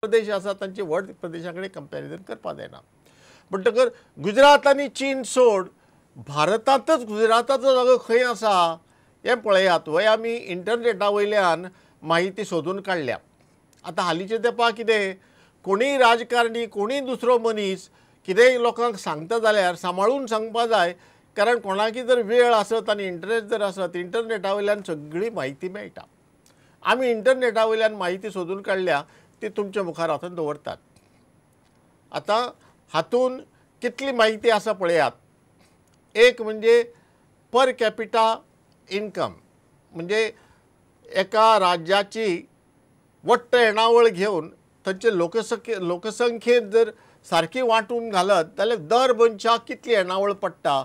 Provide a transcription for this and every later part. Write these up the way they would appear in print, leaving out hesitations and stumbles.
प्रदेश आसा तांचे व्हड प्रदेशा कडेन कंपॅरिजन करपाक जायना. म्हणटकर गुजरात आनी चीन सोड भारतांतच गुजराताचो जागो खंय आसा हें पळयात. वय आमी इंटरनेटा वयल्यान माहिती सोदून काडल्या. आतां हालींच्या तेंपार कितें कोणीय राजकारणी कोणीय दुसरो मनीस कितेंय लोकांक सांगता जाल्यार सांबाळून सांगपा जाय, कारण कोणाकी जर वेळ आसत आनी इंटरेस्ट जर आसत इंटरनेटा वयल्यान सगळी म्हायती मेळटा. आमी इंटरनेटा वयल्यान म्हायती सोदून काडल्या ती तुमच्या मुखार हातून दवरतात. आतां हातून कितली म्हायती आसा पळयात. एक म्हणजे पर कॅपिटा इन्कम, म्हणजे एका राज्याची वट्ट येणावळ घेवन तांचे लोकसंख्येत जर सारकी वांटून घालत जाल्यार दर मनशाक कितली येणावळ पडटा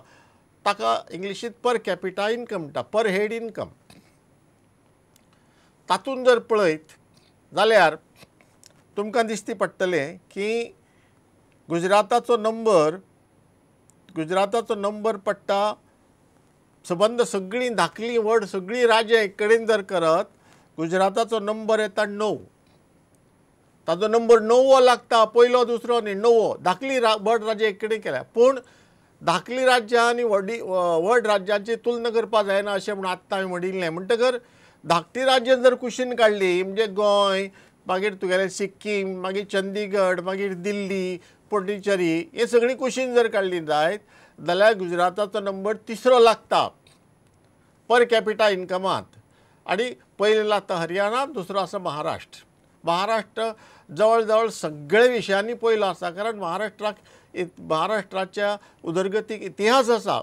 ताका इंग्लिशींत पर कॅपिटा इन्कम म्हणटा, पर हेड इन्कम. तातूंत जर पळयत जाल्यार तुमकां दिश्टी पडटलें की गुजराताचो नंबर पडटा सबंद सगळीं धाकलीं व्हड सगळीं राज्यां एक कडेन जर करत गुजराताचो नंबर येता 9. ताजो नंबर 9 लागता, पयलो दुसरो न्ही 9. धाकलीं व्हड राज्यां एक कडेन केल्या, पूण धाकलीं राज्यां आनी व्हड राज्यांची तुलना करपा जायना अशें म्हणून आत्तां हांवें म्हणिल्लें. म्हणटकर धाकटी राज्यां जर कुशीन काडली म्हणजे गोंय, मागीर तुगेलें सिक्कीम, मागीर चंदीगड, मागीर दिल्ली, पुडुचेरी हे सगळीं कुशीन जर काडली जायत जाल्यार गुजराताचो नंबर 3रो लागता पर कॅपिटा इन्कमांत. आनी पयलो लागता हरियाणा, दुसरो आसा महाराष्ट्र. महाराष्ट्र जवळ जवळ सगळे विशयांनी पयलो आसा, कारण महाराष्ट्राच्या उदरगतीक इतिहास आसा.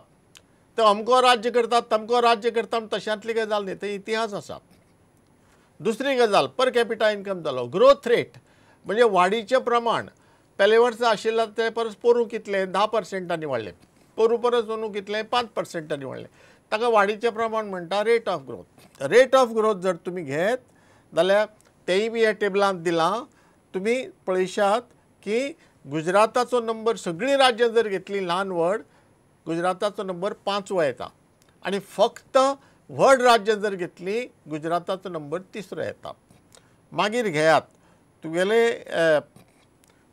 तो अमको राज्य करता तमको राज्य करता तशांतली गजाल न्ही, थंय इतिहास आसा. दुसरी गजाल पर कॅपिटा इन्कम जालो. ग्रोथ रेट म्हणजे वाडीचें प्रमाण पयले वर्सा आशिल्लें ते परस पोरूं कितलें 10% वाडलें, पोरूं परस अंदू कितलें 5% वाडलें. ताका वाडीचें प्रमाण म्हणटा rate of growth. Rate of growth जर तुमी घेत जाल्यार तेंय बी ह्या टेबलांत दिलां. तुमी पळयशात की गुजराताचो नंबर सगळीं राज्यां जर घेतलीं ल्हान व्हड गुजराताचो नंबर 5वो येता. आनी फक्त व्हड राज्यां जर घेतलीं गुजराताचो नंबर 3रो येता. मागीर घेयात तुगेले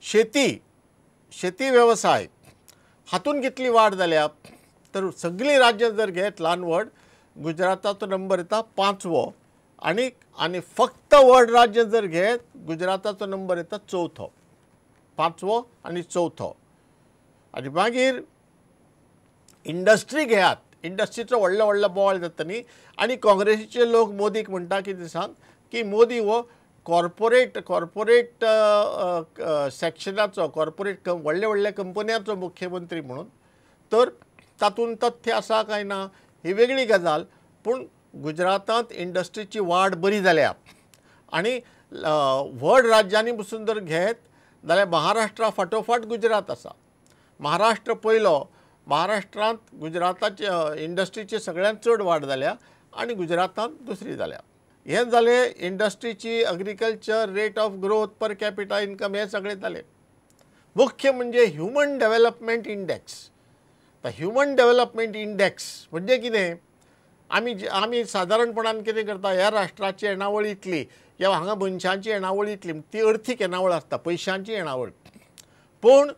शेती वेवसाय हातून कितली वाड जाल्या तर सगळीं राज्यां जर घेत ल्हान व्हड गुजराताचो नंबर येता 5वो. आनी फक्त व्हड राज्य जर घेत गुजराताचो नंबर येता 4थो. 5वो आनी 4थो. आनी मागीर इंडस्ट्री घेयात. इंडस्ट्रीचो व्हडलो बोवाळ जाता न्ही. आनी काँग्रेसीचे लोक मोदीक म्हणटा कितें सांग की मोदी हो कॉर्पोरेट सॅक्शनाचो कॉर्पोरेट व्हडल्या कंपन्यांचो मुख्यमंत्री म्हणून. तर तातूंत तथ्य आसा काय ना ही वेगळी गजाल, पूण गुजरातांत इंडस्ट्रीची वाड बरी जाल्या. आनी व्हड राज्यांनी पसून जर घेत जाल्यार महाराष्ट्रा फाटोफाट गुजरात आसा. महाराष्ट्र पयलो. महाराष्ट्रांत गुजराताचे इंडस्ट्रीची सगळ्यांत चड वाड जाल्या आनी गुजरातांत दुसरी जाल्या. हें जालें इंडस्ट्रीची, agriculture, rate of growth, per capita income हें सगळें जालें. मुख्य म्हणजे human development index. Human development index म्हणजे कितें आमी सादारणपणान कितें करता ह्या राष्ट्राची येणावळ इतली ह्या हांगा मनशांची येणावळ इतली ती अर्थीक येणावळ आसता, पयशांची येणावळ. पूण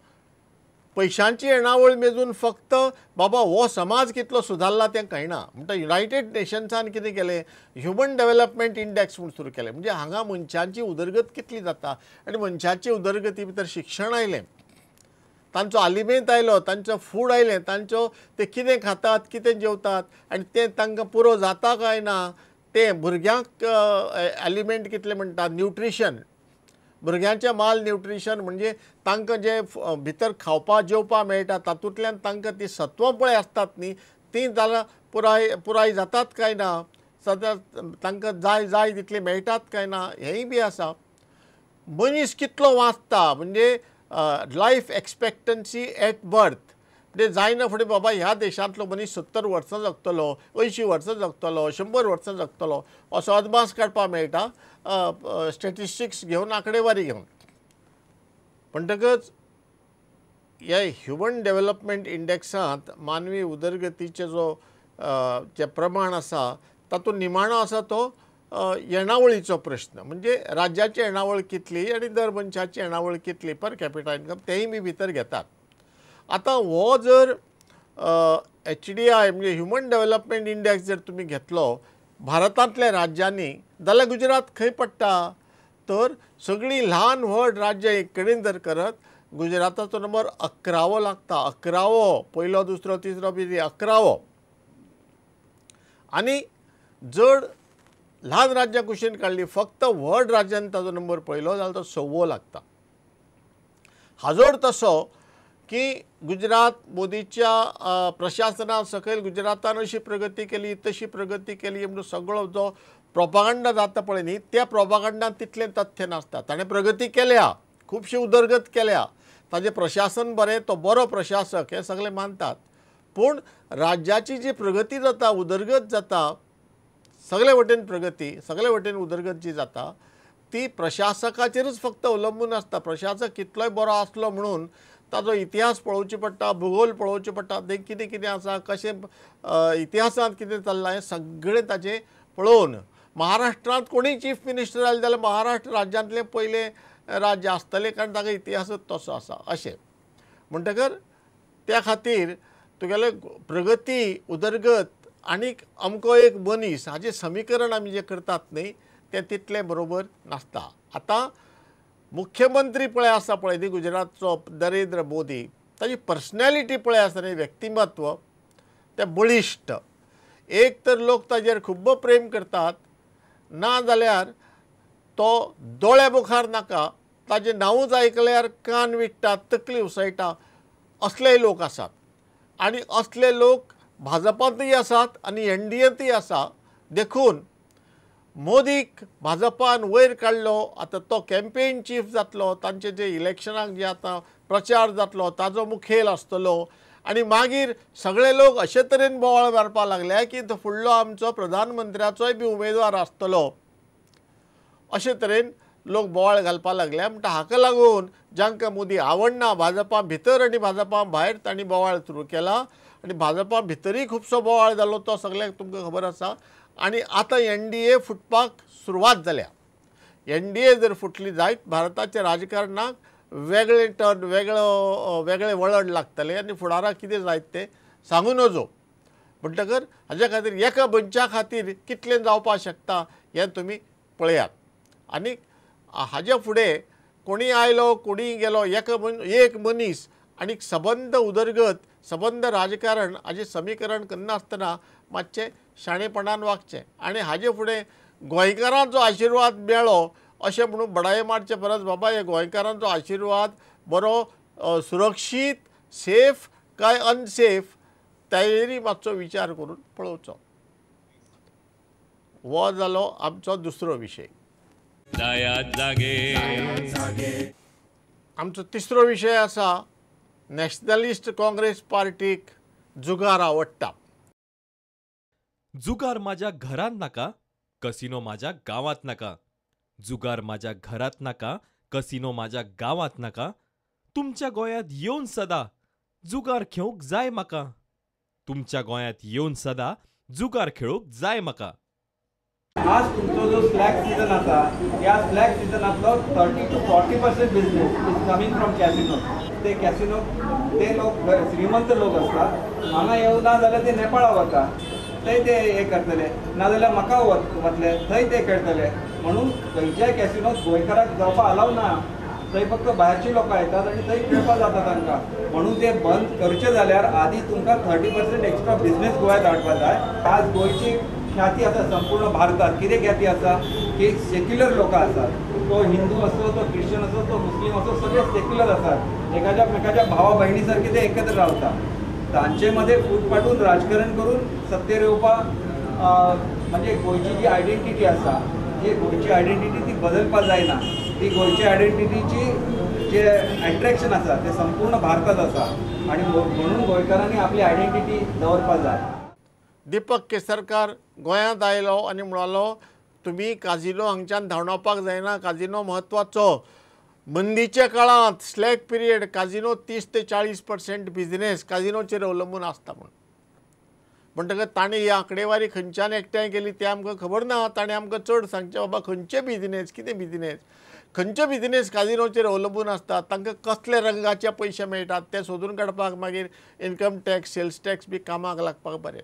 पयशांची येणावळ मेजून फक्त बाबा हो समाज कितलो सुदारला तें कळना. म्हणटा युनायटेड नेशन्सान कितें केलें ह्युमन डेव्हलपमेंट इंडेक्स म्हूण सुरू केलें. म्हणजे हांगा मनशांची उदरगत कितली जाता आनी मनशाची उदरगती भितर शिक्षण आयलें, तांचो आलिमेंत आयलो, तांचो फूड आयलें, तांचो ते कितें खातात कितें जेवतात आनी तें तांकां पुरो जाता काय ना तें भुरग्यांक एलिमेंट कितलें म्हणटा न्यूट्रिशन. भुरग्यांचें माल न्यूट्रिशन म्हणजे तांकां जे भितर खावपा जेवपा मेळटा तातूंतल्यान तांकां ती सत्वां पळय आसतात न्ही ती जाल्यार पुराय जातात काय ना, सदांच तांकां जाय तितली मेळटात काय ना हेंय बी आसा. मनीस कितलो वाचता म्हणजे लायफ एक्सपेक्टन्सी एट बर्थ म्हणजे जायना फुडें बाबा ह्या देशांतलो मनीस 70 वर्सां जगतलो, 80 वर्सां जगतलो, 100 वर्सां जगतलो असो अदमास काडपाक मेळटा स्टॅटिस्टिक्स घेवन, आंकडेवारी घेवन. म्हणटकच ह्या ह्युमन डेव्हलपमेंट इंडेक्सांत मानवी उदरगतीचे जे प्रमाण आसा तातूंत निमाणो आसा तो येणावळीचो प्रश्न म्हणजे राज्याची येणावळ कितली आनी दर मनशाची येणावळ कितली पर कॅपिटा इन्कम तेय बी भितर घेतात. आतां हो जर HDI म्हणजे ह्युमन डेव्हलपमेंट इंडेक्स जर तुमी घेतलो भारतांतल्या राज्यांनी जाल्यार गुजरात खंय पडटा तर सगळीं ल्हान व्हड राज्य एक कडेन जर करत गुजराताचो नंबर 11वो लागता. 11वो पयलो दुसरो तिसरो बी 11वो. आनी जर ल्हान राज्यां कुशीन काडली फक्त व्हड राज्यान ताजो नंबर पयलो जाल्यार तो 6वो लागता. हाजोर तसो की गुजरात मोदीच्या प्रशासना सकयल गुजरातान अशी प्रगती केली तशी प्रगती केली म्हणून सगळो जो प्रोपागंडा जाता पळय न्ही त्या प्रोपागंडांत तितलें तथ्य नासता. ताणें प्रगती केल्या, खुबशी उदरगत केल्या, ताजें प्रशासन बरें, तो बरो प्रशासक हे सगळे मानतात. पूण राज्याची जी प्रगती जाता उदरगत जाता सगळे वटेन प्रगती सगळे वटेन उदरगत जी जाता ती प्रशासकाचेरच फक्त अवलंबून आसता. प्रशासक कितलोय बरो आसलो म्हणून ताजो इतिहास पळोवची पडटा, भूगोल पळोवचे पडटा, तें कितें कितें आसा, कशें इतिहासांत कितें चल्लां हें सगळें ताजें पळोवन महाराष्ट्रांत कोणीय चीफ मिनिस्टर जाले जाल्यार महाराष्ट्र राज्यांतलें पयलें राज्य आसतलें कारण ताका इतिहासच तसो आसा अशें. म्हणटकर त्या खातीर तुगेले प्रगती उदरगत आनीक अमको एक मनीस हाजें समीकरण आमी जें करतात न्ही तें तितलें बरोबर नासता. आतां मुख्यमंत्री पळय आसा पळय न्ही गुजरातचो नरेंद्र मोदी ताची पर्सनॅलिटी पळय आसा न्ही व्यक्तिमत्व तें बळिश्ट. एक तर लोक ताजेर खूब प्रेम करतात ना जाल्यार तो दोळे मुखार नाका ताजें नांवूच आयकल्यार कान विट्टात, तकली उसळटा असलेय लोक आसात. आनी असले लोक भाजपांतूय आसात आनी NDAंतूय आसा. देखून मोदीक भाजपान वयर काडलो. आतां तो कॅम्पेन चीफ जातलो, तांचे जे इलेक्शनाक जे आतां प्रचार जातलो ताजो मुखेल आसतलो आनी मागीर सगळे लोक अशे तरेन बोवाळ मारपाक लागले की तो फुडलो आमचो प्रधानमंत्र्याचोय बी उमेदवार आसतलो अशे तरेन लोक बोवाळ घालपाक लागले. म्हणटा हाका लागून जांकां मोदी आवडना भाजपा भितर आनी भाजपा भायर तांणी बोवाळ सुरू केला आनी भाजपा भितरूय खुबसो बोवाळ जालो तो सगळ्यांक तुमकां खबर आसा. आनी आतां NDA फुटपाक सुरवात जाल्या. NDA जर फुटली जायत भारताच्या राजकारणाक वेगळे टर्न वेगळे वळण लागतलें आनी फुडाराक कितें जायत तें सांगूं नजो. म्हणटकर हाज्या खातीर एका मनशा खातीर कितलें जावपाक शकता हें तुमी पळयात. आनी हाजे फुडें कोणी आयलो कोणी गेलो एक मनीस आनी सबंद उदरगत सबंद राजकारण हाजें समीकरण करनासतना मातशें शाणेपणान वागचें. आनी हाजे फुडें गोंयकारांचो आशिर्वाद मेळ्ळो अशें म्हणून बडाये मारचे परस बाबा हे गोंयकारांचो आशिर्वाद बरो सुरक्षीत सेफ काय अनसेफ ताचेरय मातसो विचार करून पळोवचो. हो जालो आमचो दुसरो विशय. आमचो तिसरो विशय आसा नॅशनलिस्ट काँग्रेस पार्टीक जुगार आवडटा. जुगार माझ्या घरात नाका, कसिनो माझ्या गावात नाका. जुगार माझ्या घरात नाका, कसिनो माझ्या गावात नाका. तुमच्या गोंयांत येवन सदा जुगार खेळूंक जाय म्हाका. तुमच्या गोंयांत येवन सदा जुगार खेळूंक जाय म्हाका. आज तुमचो जो स्लॅग सीजन आसा ह्या स्लॅग सिजनांतलो 30 to 40% business is coming from casino. ते कॅसिनो ते लोक श्रीमंत लोक असतात हांगा येवं ना जाल्यार ते नेपाळा वता थंय ते हे करतले नाजाल्यार म्हाका वतले थंय ते खेळटले. म्हणून खंयच्याय कॅसिनोत गोंयकाराक जावपाक अलाव ना. थंय फक्त भायरची लोकां येतात आनी थंय खेळपाक जाता तांकां. म्हणून ते बंद करचे जाल्यार आदी तुमकां 30% एक्स्ट्रा बिझनेस गोंयांत हाडपाक जाय. आज गोंयची ख्याती आसा संपूर्ण भारतात. कितें ख्याती आसा की सेक्युलर लोक आसात. तो हिंदू असो तो ख्रिश्चन असो तो मुस्लीम असो सगळे सेक्युलर आसात. एकाच्या भावा भयणी सारखे ते एकत्र रावतात. तांचे मध्ये फूट पाडून राजकारण करून सत्तेर येवपाक म्हणजे गोंयची जी आयडेंटिटी आसा जी गोंयची आयडेंटिटी ती बदलपाक जायना. ती गोंयची आयडेंटिटीची जे एट्रॅक्शन आसा ते संपूर्ण भारतात आसा आनी म्हणून गोंयकारांनी आपली आयडेंटिटी दवरपाक जाय. दीपक केसरकार गोंयांत आयलो आनी म्हणालो तुमी काजिनो हांगच्यान धांवडावपाक जायना. काजिनो म्हत्वाचो. मंदीच्या काळांत स्लॅग पिरियड काजिनो 30 ते 40% बिझनेस काजिनोचेर अवलंबून आसता. म्हूण म्हणटकच ताणें ही आंकडेवारी खंयच्यान एकठांय केली तें आमकां खबर ना. ताणें आमकां चड सांगचें बाबा खंयचे बिझनेस कितें बिझनेस, खंयचे बिझनेस काजिनोचेर अवलंबून आसतात, तांकां कसले रंगाचे पयशे मेळटात ते सोदून काडपाक मागीर इन्कम टॅक्स सेल्स टॅक्स बी कामाक लागपाक बरें,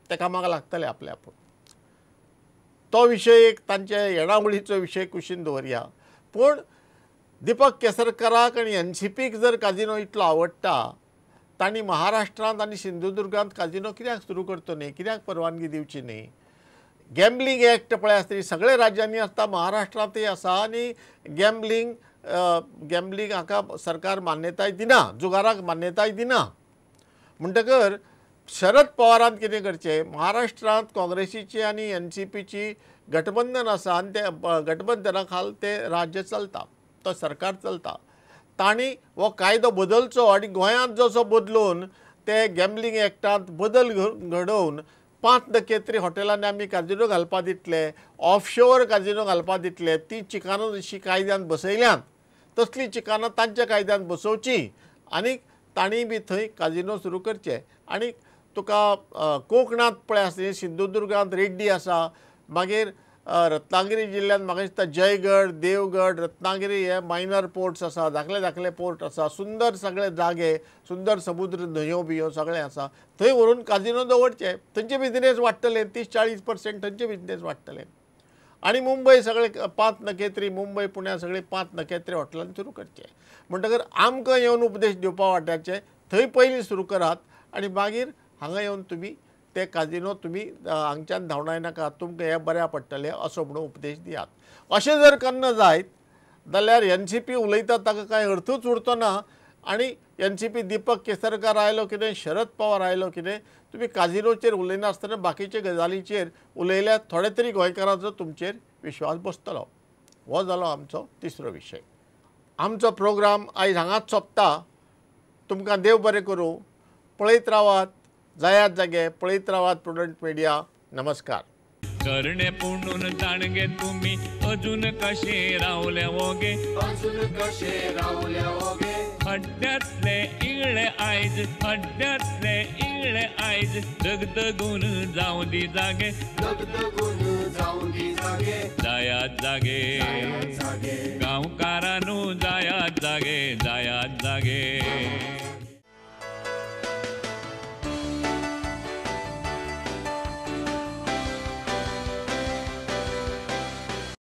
ते कामाक लागतले आपले आपूण. तो विशय एक तांचे येणावळीचो विशय कुशीन दवरया. पूण दिपक केसरकराक आनी NCPक जर काजिनो इतलो आवडटा, तांणी महाराष्ट्रांत आनी सिंधुदुर्गांत काजिनो कित्याक सुरू करचो न्ही, कित्याक परवानगी दिवची न्ही. गॅम्बलिंग एक्ट पळय आसता सगळ्या राज्यांनी आसता, महाराष्ट्रांतय आसा आनी गॅम्बलिंग हाका सरकार मान्यताय दिना, जुगाराक मान्यताय दिना. म्हणटकर शरद पवारान कितें करचें, महाराष्ट्रांत काँग्रेसीची आनी NCPची गठबंधन आसा आनी ते गठबंधना खाल ते राज्य चलता, तो सरकार चलता. तांणी हो कायदो बदलचो आनी गोंयांत जसो बदलून ते गॅम्बलिंग एक्टांत बदल घडोवन 5 नखेत्री हॉटेलांनी आमी काजिनो घालपाक दितले, ऑफशोर काजिनो घालपाक दितले. ती चिकानां जशी कायद्यान बसयल्यात तसली चिकानां तांच्या कायद्यान बसोवची आनी तांणी बी थंय काजिनो सुरू करचे. आनी तुका कोंकणांत पळय आसा सिंधुदुर्गांत रेड्डी आसा, मागीर रत्नागिरी जिल्ल्यांत म्हाका दिसता जयगड, देवगड, रत्नागिरी हे मायनर पोर्ट्स आसा, धाकले पोर्ट आसा, सुंदर सगळे जागे, सुंदर समुद्र न्हंयो बियो सगळें आसा. थंय व्हरून काजिनो दवरचे, थंयचे बिझनेस वाडटले, 30-40% थंयचे बिझनेस वाडटले. आनी मुंबय सगळे 5 नखेत्री, मुंबय पुण्या सगळे 5 नखेत्री हॉटेलांनी सुरू करचे. म्हणटकर आमकां येवन उपदेश दिवपा वाट्याचे थंय पयलीं सुरू करात आनी मागीर हांगा येवन तुमी ते काजिनो तुमी हांगच्यान धांवडाय नाका, तुमकां हें बऱ्या पडटलें असो म्हणून उपदेश दियात. अशें जर करना जायत जाल्यार NCP उलयता ताका कांय अर्थूच उरचो ना. आनी NCP दिपक केसरकर आयलो कितें, शरद पवार आयलो कितें, तुमी काजिनोचेर उलयनासतना बाकीचे गजालीचेर उलयल्यार थोडे तरी गोंयकारांचो तुमचेर विश्वास बसतलो. हो जालो आमचो तिसरो विशय. आमचो प्रोग्राम आयज हांगाच सोंपता. तुमकां देव बरें करूं. पळयत रावात जायात जागे, पळयत रावात प्रुडंट मिडिया. नमस्कार. करणे पुणून जाणगे तुम्ही अजून कशे रावल्या वोगे, हड्ड्यातले इगळे आयज, हड्ड्यातले इगळे आयज, दगदगून जाऊ दी जागे, जायात जागे, गांवकारांनू जायात जागे, जायात जागे.